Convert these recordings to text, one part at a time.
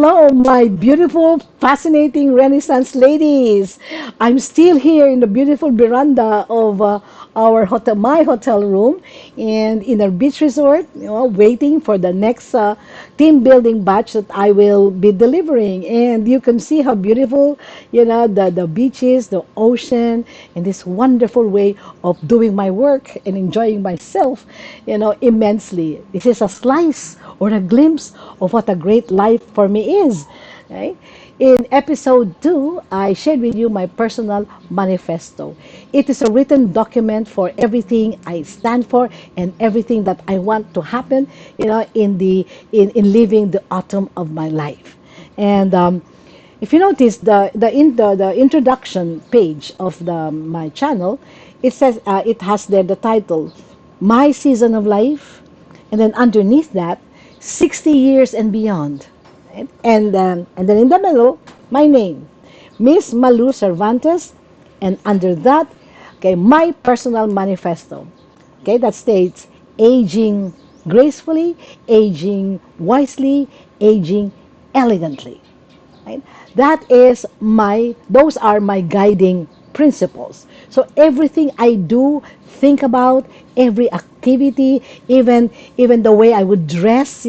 hello, my beautiful, fascinating Renaissance ladies. I'm still here in the beautiful veranda of our hotel, my hotel room, and in our beach resort, waiting for the next team building batch that I will be delivering. And you can see how beautiful, the beaches, the ocean, and this wonderful way of doing my work and enjoying myself, immensely. This is a slice or a glimpse of what a great life for me is. Right? In episode 2, I shared with you my personal manifesto. It is a written document for everything I stand for and everything that I want to happen, in living the autumn of my life. And if you notice the introduction page of my channel, it says it has there the title, My Season of Life, and then underneath that, 60 years and beyond. Right? And then in the middle, my name, Miss Malu Cervantes, and under that, okay, my personal manifesto. Okay, that states aging gracefully, aging wisely, aging elegantly. Right? Those are my guiding principles. So everything I do, think about, every activity, even the way I would dress,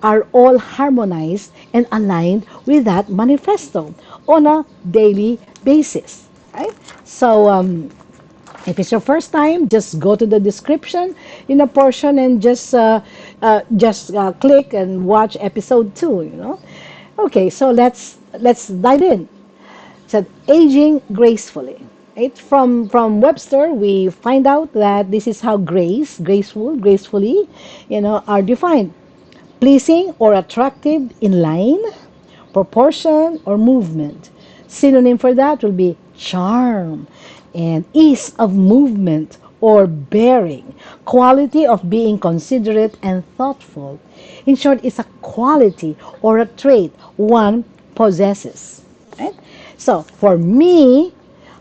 are all harmonized and aligned with that manifesto on a daily basis. Right? So if it's your first time, just go to the description in a portion and just click and watch episode 2. Okay, so let's dive in. So aging gracefully. Right? From Webster, we find out that this is how gracefully, are defined: pleasing or attractive in line, proportion, or movement. Synonym for that will be charm and ease of movement or bearing, quality of being considerate and thoughtful. In short, it's a quality or a trait one possesses. Right? So, for me,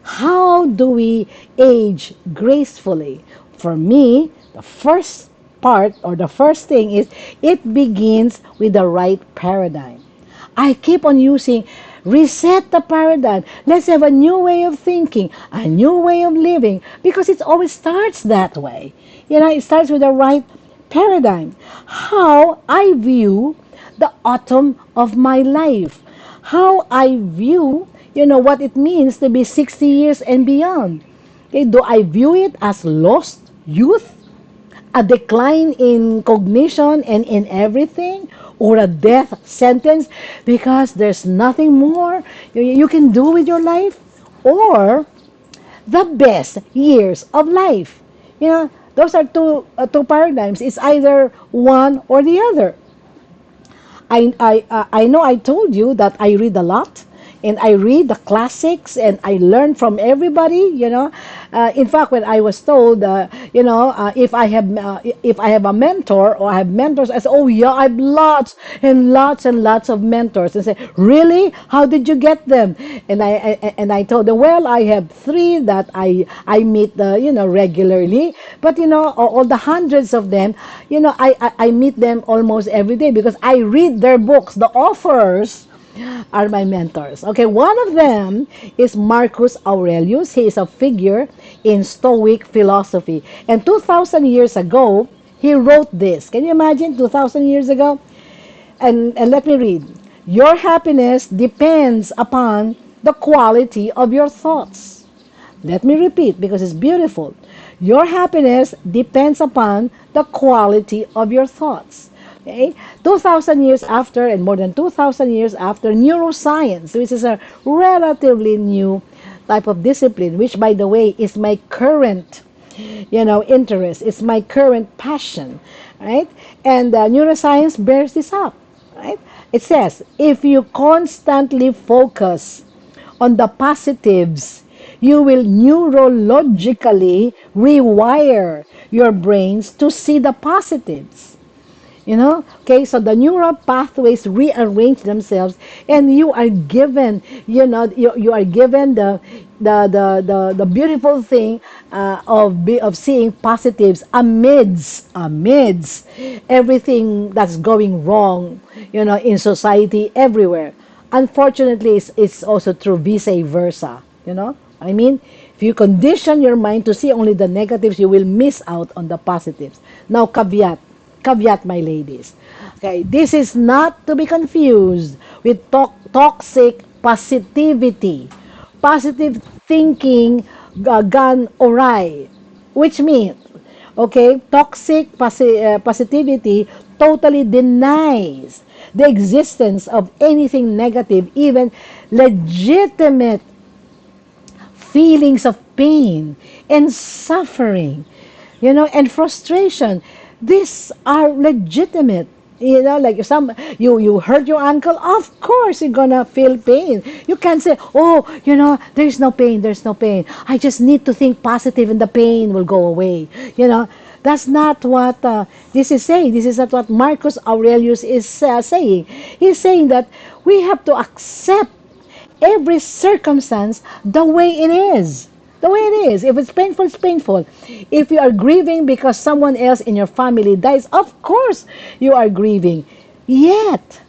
how do we age gracefully? For me, the first part or the first thing is it begins with the right paradigm. I keep on using reset the paradigm. Let's have a new way of thinking, a new way of living, because it always starts that way. It starts with the right paradigm. How I view the autumn of my life. How I view, what it means to be 60 years and beyond. Okay, do I view it as lost youth, a decline in cognition and in everything, or a death sentence because there's nothing more you can do with your life, or the best years of life? Those are two paradigms. It's either one or the other. I know I told you that I read a lot, and I read the classics and I learn from everybody. In fact, when I was told, if I have a mentor or I have mentors, I say, oh yeah, I have lots and lots and lots of mentors. And say, really? How did you get them? And I told them, well, I have three that I meet regularly, but all the hundreds of them, I meet them almost every day because I read their books. The authors are my mentors. Okay, one of them is Marcus Aurelius. He is a figure in Stoic philosophy. And 2,000 years ago, he wrote this. Can you imagine 2,000 years ago? And let me read. Your happiness depends upon the quality of your thoughts. Let me repeat because it's beautiful. Your happiness depends upon the quality of your thoughts. Okay? 2,000 years after, and more than 2,000 years after, neuroscience, which is a relatively new type of discipline, which, by the way, is my current interest. It's my current passion, right? And neuroscience bears this up, right? It says, if you constantly focus on the positives, you will neurologically rewire your brains to see the positives. Okay, so the neural pathways rearrange themselves, and you are given, you are given the beautiful thing of seeing positives amidst everything that's going wrong, in society everywhere. Unfortunately, it's also true vice versa. I mean, if you condition your mind to see only the negatives, you will miss out on the positives. Now, caveat, my ladies. Okay, this is not to be confused with toxic positivity. Positive thinking gone awry, which means, okay, toxic positivity totally denies the existence of anything negative, even legitimate feelings of pain and suffering, and frustration. These are legitimate. Like you hurt your ankle, of course you're gonna feel pain. You can't say, oh, there's no pain, there's no pain. I just need to think positive and the pain will go away. That's not what this is saying. This is not what Marcus Aurelius is saying. He's saying that we have to accept every circumstance the way it is. The way it is. If it's painful, it's painful. If you are grieving because someone else in your family dies, of course you are grieving. Yet,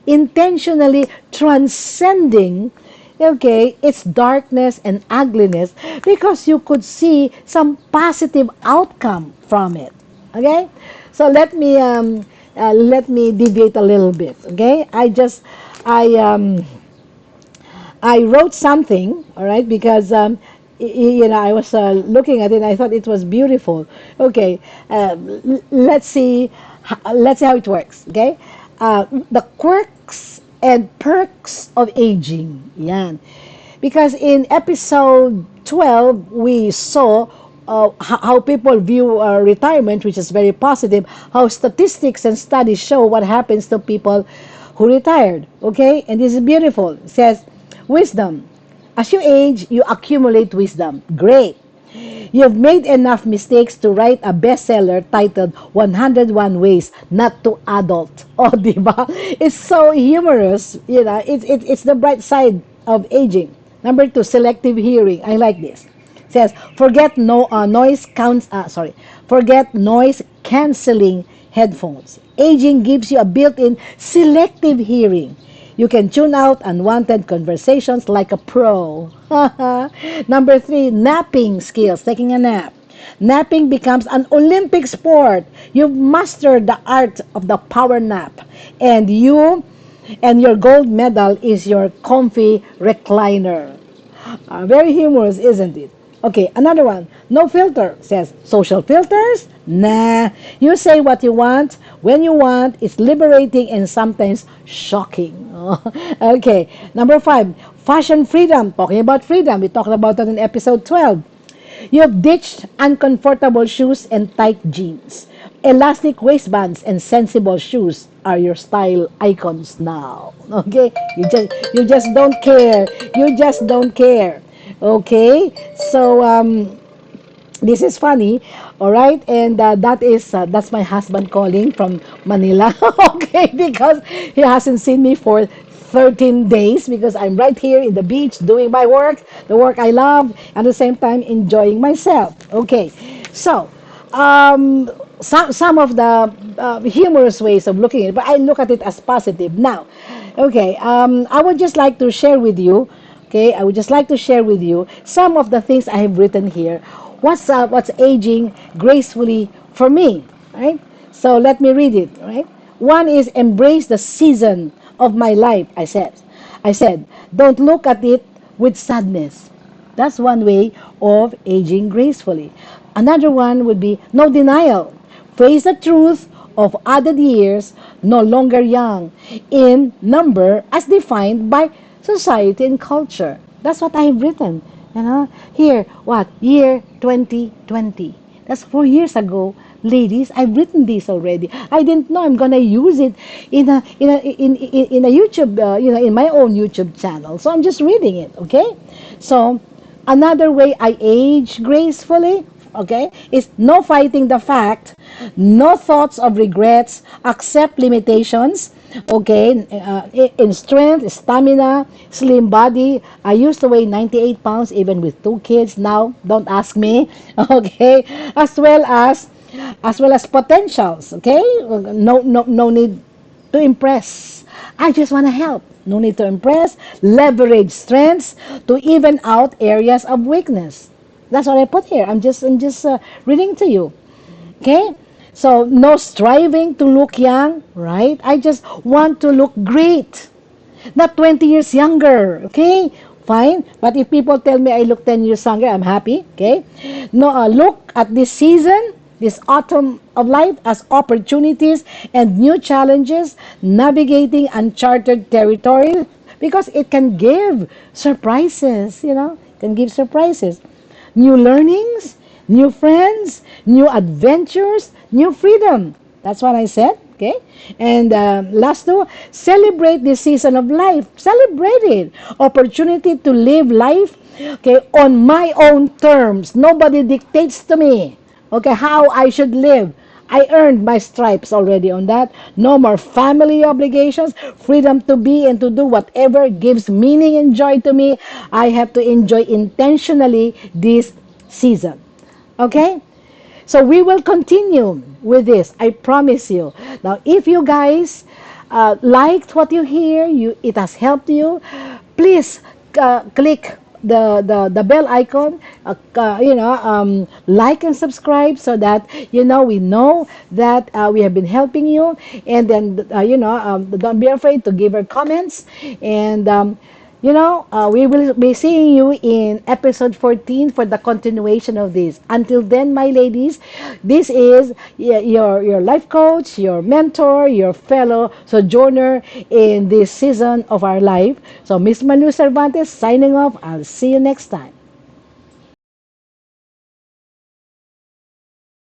intentionally transcending, okay, its darkness and ugliness, because you could see some positive outcome from it. Okay? So let me deviate a little bit. Okay? I wrote something, all right, because I was looking at it and I thought it was beautiful. Okay, let's see how it works. Okay, the quirks and perks of aging. Yan. Because in episode 12, we saw how people view retirement, which is very positive, how statistics and studies show what happens to people who retired. Okay? And this is beautiful. It says, wisdom. As you age, you accumulate wisdom. Great. You have made enough mistakes to write a bestseller titled 101 Ways Not to Adult. Oh, diba? It's so humorous. It's the bright side of aging. Number two, selective hearing. I like this. It says, forget noise canceling headphones. Aging gives you a built-in selective hearing. You can tune out unwanted conversations like a pro. Number three, napping skills, taking a nap. Napping becomes an Olympic sport. You've mastered the art of the power nap. And your gold medal is your comfy recliner. Very humorous, isn't it? Okay, another one. No filter says social filters? Nah. You say what you want when you want. It's liberating and sometimes shocking. Okay, number five. Fashion freedom. Talking about freedom. We talked about that in episode 12. You have ditched uncomfortable shoes and tight jeans. Elastic waistbands and sensible shoes are your style icons now. Okay? You just don't care. You just don't care. Okay? So this is funny, all right, and that's my husband calling from Manila. Okay, because he hasn't seen me for 13 days because I'm right here in the beach doing my work, the work I love, at the same time enjoying myself. Okay, so some of the humorous ways of looking at it, but I look at it as positive now. Okay, I would just like to share with you. Okay, I would just like to share with you some of the things I have written here. What's aging gracefully for me, right? So let me read it, right? One is embrace the season of my life, I said, don't look at it with sadness. That's one way of aging gracefully. Another one would be no denial. Face the truth of added years, no longer young in number as defined by society and culture. That's what I've written. Here, what? Year 2020. That's 4 years ago. Ladies, I've written this already. I didn't know I'm gonna use it in a YouTube, in my own YouTube channel. So I'm just reading it, okay? So another way I age gracefully, okay, is no fighting the fact, no thoughts of regrets, accept limitations, Okay, in strength, stamina, slim body. I used to weigh 98 pounds even with two kids. Now, don't ask me. Okay, as well as potentials. Okay, no need to impress. I just want to help. No need to impress. Leverage strengths to even out areas of weakness. That's what I put here. I'm just reading to you. Okay? So, no striving to look young, right? I just want to look great, not 20 years younger. Okay? Fine. But if people tell me I look 10 years younger, I'm happy. Okay? No, look at this season, this autumn of life as opportunities and new challenges, navigating uncharted territory because it can give surprises, can give surprises, new learnings, new friends, new adventures, new freedom. That's what I said. Okay. And last two, celebrate this season of life. Celebrate it. Opportunity to live life, okay, on my own terms. Nobody dictates to me, okay, how I should live. I earned my stripes already on that. No more family obligations. Freedom to be and to do whatever gives meaning and joy to me. I have to enjoy intentionally this season. Okay? So we will continue with this. I promise you. Now, if you guys liked what you hear, it has helped you, please click the bell icon, like and subscribe so that we know that we have been helping you. And then don't be afraid to give her comments. And we will be seeing you in episode 14 for the continuation of this. Until then, my ladies, this is your life coach, your mentor, your fellow sojourner in this season of our life. So, Miss Manu Cervantes signing off. I'll see you next time.